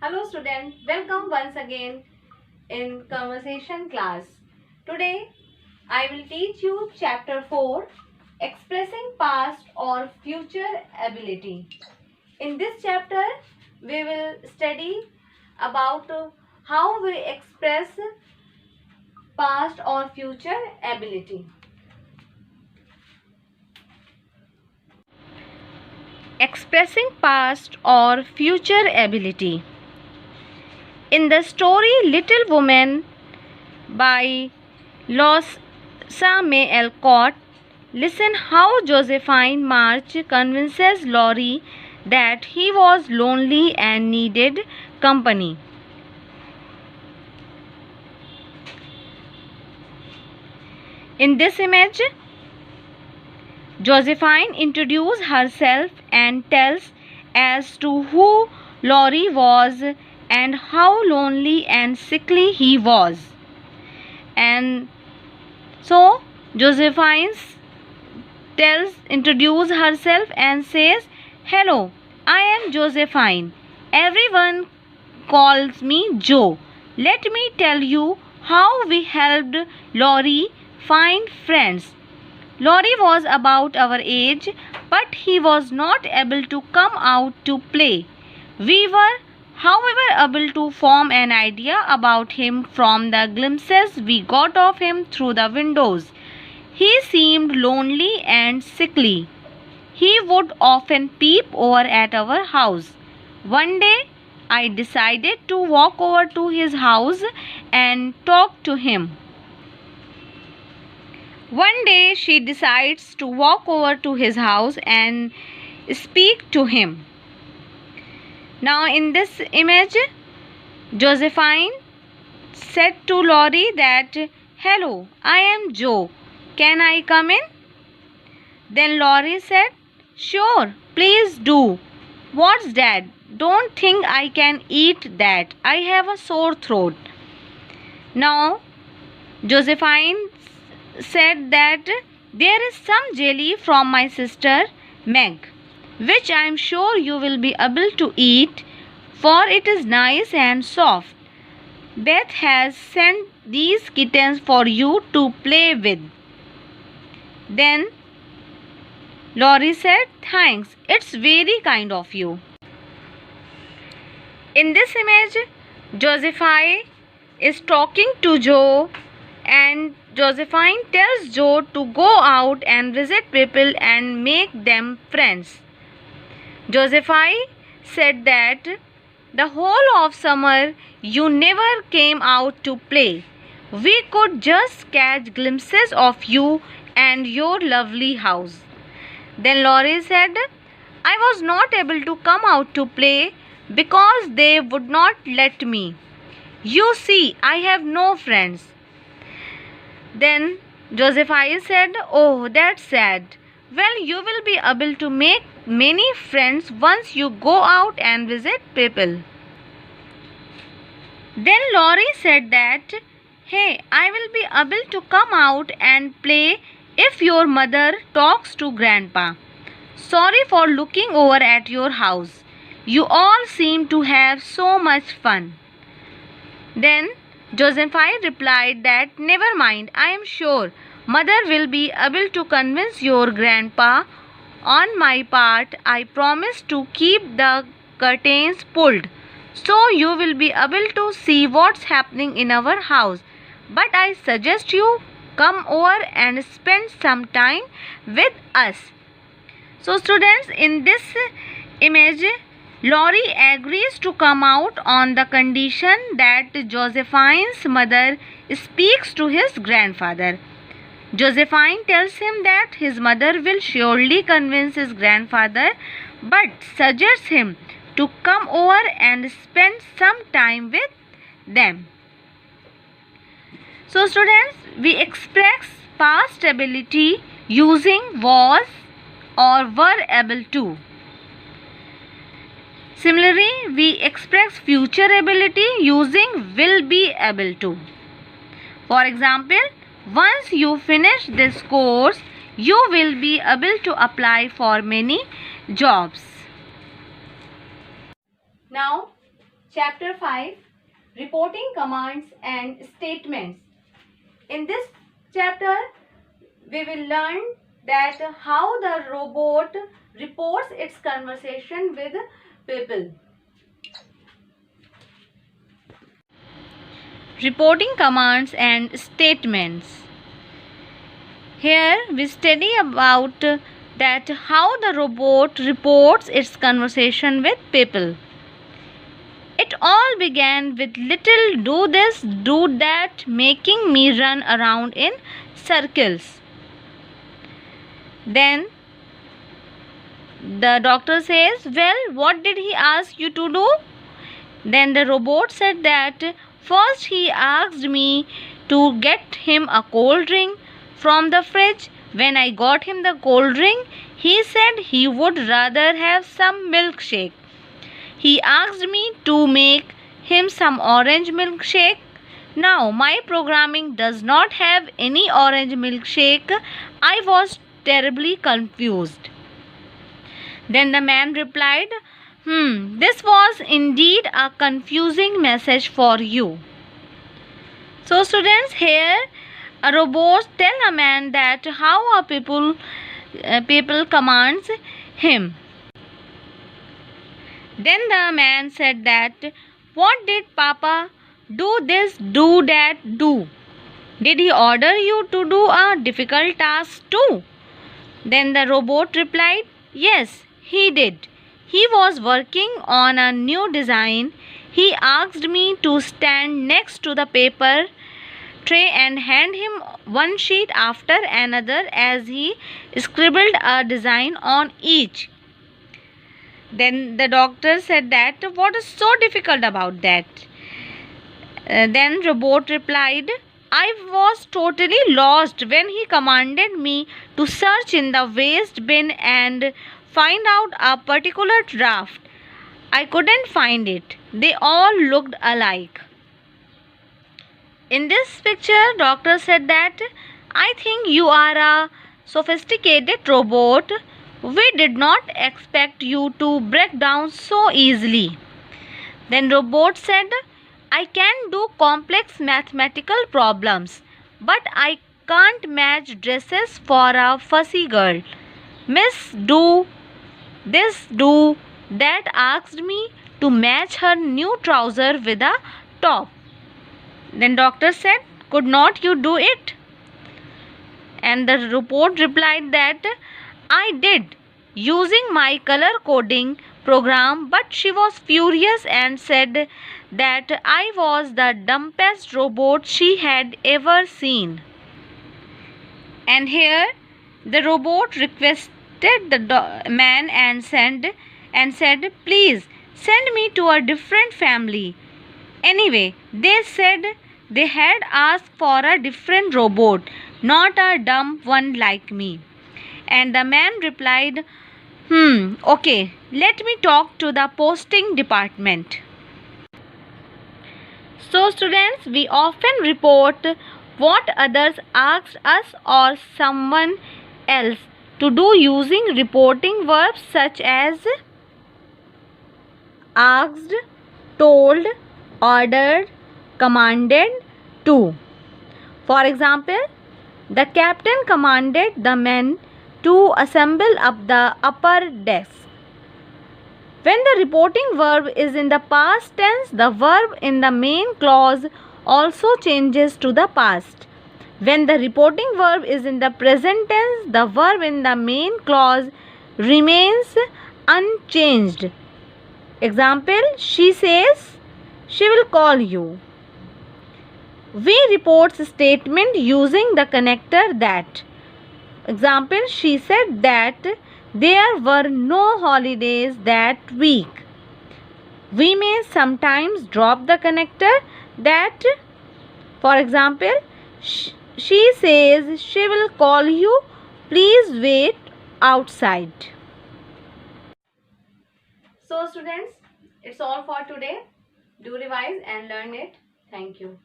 Hello student, welcome once again in conversation class. Today I will teach you chapter 4, expressing past or future ability. In this chapter we will study about how we express past or future ability. Expressing past or future ability. In the story Little Woman by Louisa May Alcott, listen how Josephine March convinces Laurie that he was lonely and needed company. In this image, Josephine introduces herself and tells as to who Laurie was and how lonely and sickly he was. And so Josephine introduces herself and says, "Hello, I am Josephine. Everyone calls me Joe. Let me tell you how we helped Laurie find friends. Laurie was about our age, but he was not able to come out to play. We were, however, able to form an idea about him from the glimpses we got of him through the windows. He seemed lonely and sickly. He would often peep over at our house. One day, I decided to walk over to his house and talk to him." One day she decides to walk over to his house and speak to him. Now in this image, Josephine said to Laurie that, "Hello, I am Joe. Can I come in?" Then Laurie said, "Sure, please do. What's that? Don't think I can eat that. I have a sore throat." Now Josephine said that, "There is some jelly from my sister Meg, which I am sure you will be able to eat, for it is nice and soft. Beth has sent these kittens for you to play with." Then Laurie said, "Thanks, it's very kind of you." In this image, Josephine is talking to Joe, and Josephine tells Joe to go out and visit people and make them friends. Josephine said that, "The whole of summer you never came out to play. We could just catch glimpses of you and your lovely house." Then Laurie said, "I was not able to come out to play because they would not let me. You see, I have no friends." Then Josephine said, "Oh, that's sad. Well, you will be able to make many friends once you go out and visit people." Then Laurie said that, "Hey, I will be able to come out and play if your mother talks to Grandpa. Sorry for looking over at your house. You all seem to have so much fun." Then Josephine replied that, "Never mind, I am sure Mother will be able to convince your grandpa. On my part, I promise to keep the curtains pulled, so you will be able to see what's happening in our house. But I suggest you come over and spend some time with us." So students, in this image, Laurie agrees to come out on the condition that Josephine's mother speaks to his grandfather. Josephine tells him that his mother will surely convince his grandfather, but suggests him to come over and spend some time with them. So students, we express past ability using was or were able to. Similarly, we express future ability using will be able to. For example, once you finish this course, you will be able to apply for many jobs. Now, Chapter 5, Reporting Commands and Statements. In this chapter, we will learn that how the robot reports its conversation with people. Reporting commands and statements. Here we study about that how the robot reports its conversation with people. It all began with little do this, do that, making me run around in circles. Then the doctor says, well, what did he ask you to do? Then the robot said that first he asked me to get him a cold drink from the fridge. When I got him the cold drink, he said he would rather have some milkshake. He asked me to make him some orange milkshake. Now, my programming does not have any orange milkshake. I was terribly confused. Then the man replied, this was indeed a confusing message for you. So, students, here a robot tell a man that how a people commands him. Then the man said that, what did Papa do this, do that, do? Did he order you to do a difficult task too? Then the robot replied, yes, he did. He was working on a new design. He asked me to stand next to the paper tray and hand him one sheet after another as he scribbled a design on each. Then the doctor said that, what is so difficult about that? Then robot replied, I was totally lost when he commanded me to search in the waste bin and find out a particular draft. I couldn't find it. They all looked alike. In this picture, doctor said that, I think you are a sophisticated robot. We did not expect you to break down so easily. Then robot said, I can do complex mathematical problems, but I can't match dresses for a fussy girl. Miss Do this, do that asked me to match her new trouser with a top. Then doctor said, could not you do it? And the robot replied that, I did, using my color coding program, but she was furious and said that I was the dumbest robot she had ever seen. And here the robot requested the man and said, please send me to a different family. Anyway, they said they had asked for a different robot, not a dumb one like me. And the man replied, okay, let me talk to the posting department. So, students, we often report what others asked us or someone else to do using reporting verbs such as asked, told, ordered, commanded to. For example, the captain commanded the men to assemble up the upper deck. When the reporting verb is in the past tense, the verb in the main clause also changes to the past. When the reporting verb is in the present tense, the verb in the main clause remains unchanged. Example, she says, she will call you. We report statement using the connector that. Example, she said that there were no holidays that week. We may sometimes drop the connector that. For example, she says she will call you. Please wait outside. So students, it's all for today. Do revise and learn it. Thank you.